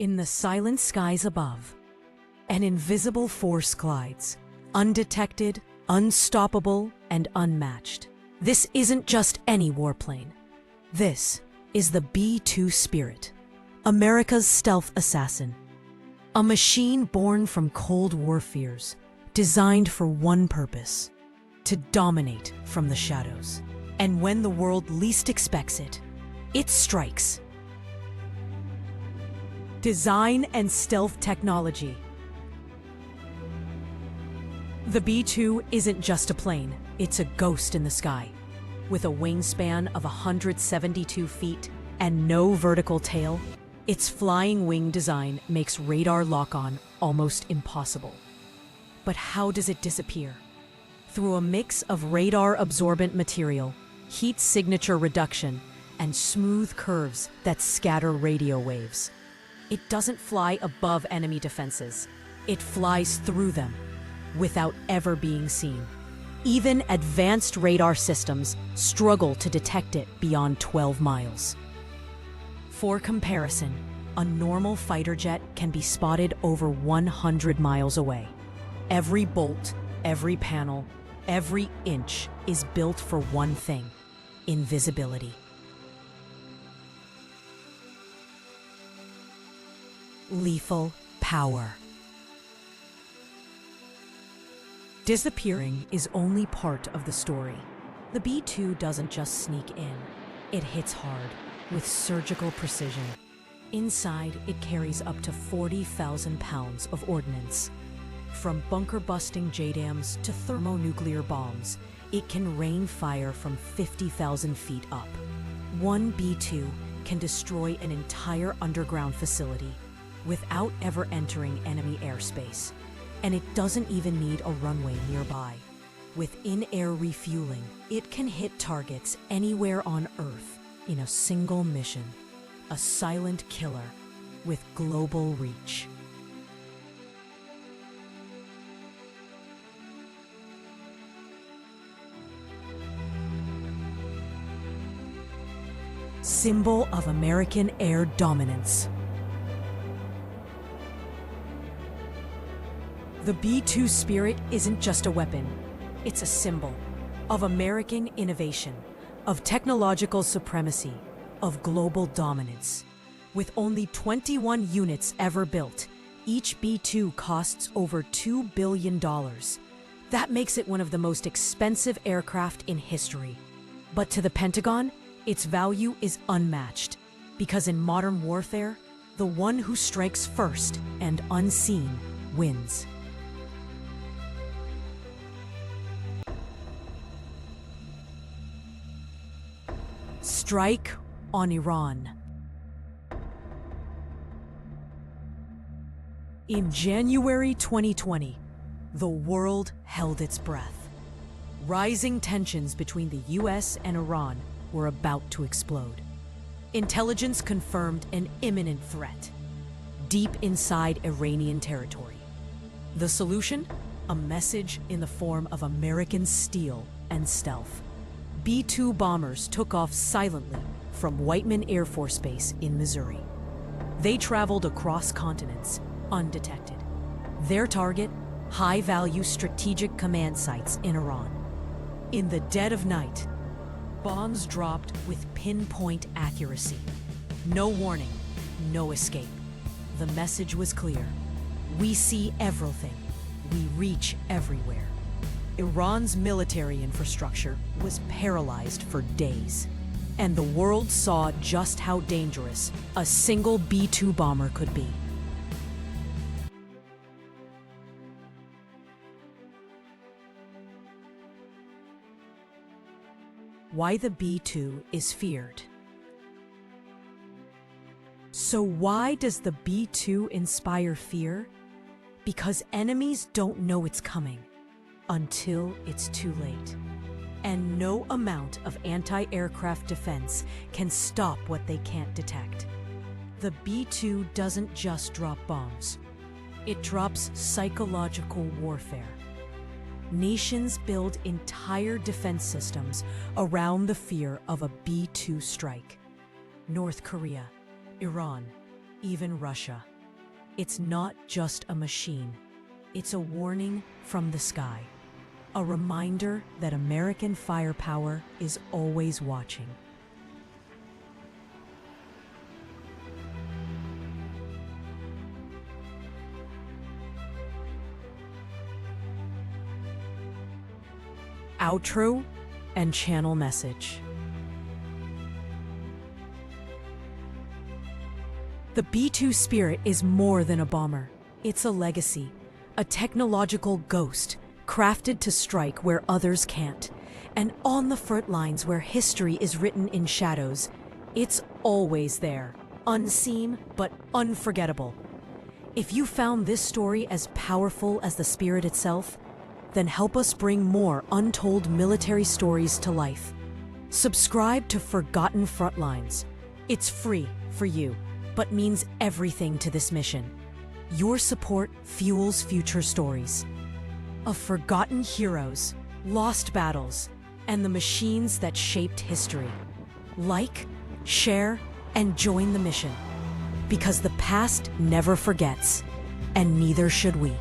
In the silent skies above, an invisible force glides, undetected, unstoppable, and unmatched. This isn't just any warplane. This is the B-2 Spirit, America's stealth assassin. A machine born from Cold War fears, designed for one purpose: to dominate from the shadows. And when the world least expects it, it strikes. Design and stealth technology. The B-2 isn't just a plane, it's a ghost in the sky. With a wingspan of 172 feet and no vertical tail, its flying wing design makes radar lock-on almost impossible. But how does it disappear? Through a mix of radar-absorbent material, heat signature reduction, and smooth curves that scatter radio waves. It doesn't fly above enemy defenses. It flies through them, without ever being seen. Even advanced radar systems struggle to detect it beyond 12 miles. For comparison, a normal fighter jet can be spotted over 100 miles away. Every bolt, every panel, every inch is built for one thing: invisibility. Lethal power. Disappearing is only part of the story. The B-2 doesn't just sneak in. It hits hard, with surgical precision. Inside, it carries up to 40,000 pounds of ordnance. From bunker-busting JDAMs to thermonuclear bombs, it can rain fire from 50,000 feet up. One B-2 can destroy an entire underground facility without ever entering enemy airspace. And it doesn't even need a runway nearby. With in-air refueling, it can hit targets anywhere on Earth in a single mission. A silent killer with global reach. Symbol of American air dominance. The B-2 Spirit isn't just a weapon, it's a symbol of American innovation, of technological supremacy, of global dominance. With only 21 units ever built, each B-2 costs over $2 billion. That makes it one of the most expensive aircraft in history. But to the Pentagon, its value is unmatched, because in modern warfare, the one who strikes first and unseen wins. Strike on Iran. In January 2020, the world held its breath. Rising tensions between the US and Iran were about to explode. Intelligence confirmed an imminent threat, deep inside Iranian territory. The solution? A message in the form of American steel and stealth. B-2 bombers took off silently from Whiteman Air Force Base in Missouri. They traveled across continents, undetected. Their target? High-value strategic command sites in Iran. In the dead of night, bombs dropped with pinpoint accuracy. No warning, no escape. The message was clear. We see everything. We reach everywhere. Iran's military infrastructure was paralyzed for days, and the world saw just how dangerous a single B-2 bomber could be. Why the B-2 is feared. So why does the B-2 inspire fear? Because enemies don't know it's coming until it's too late. And no amount of anti-aircraft defense can stop what they can't detect. The B-2 doesn't just drop bombs. It drops psychological warfare. Nations build entire defense systems around the fear of a B-2 strike. North Korea, Iran, even Russia. It's not just a machine. It's a warning from the sky. A reminder that American firepower is always watching. Outro and channel message. The B-2 Spirit is more than a bomber. It's a legacy, a technological ghost crafted to strike where others can't. And on the front lines where history is written in shadows, it's always there, unseen but unforgettable. If you found this story as powerful as the Spirit itself, then help us bring more untold military stories to life. Subscribe to Forgotten Frontlines. It's free for you, but means everything to this mission. Your support fuels future stories of forgotten heroes, lost battles, and the machines that shaped history. Like, share, and join the mission. Because the past never forgets, and neither should we.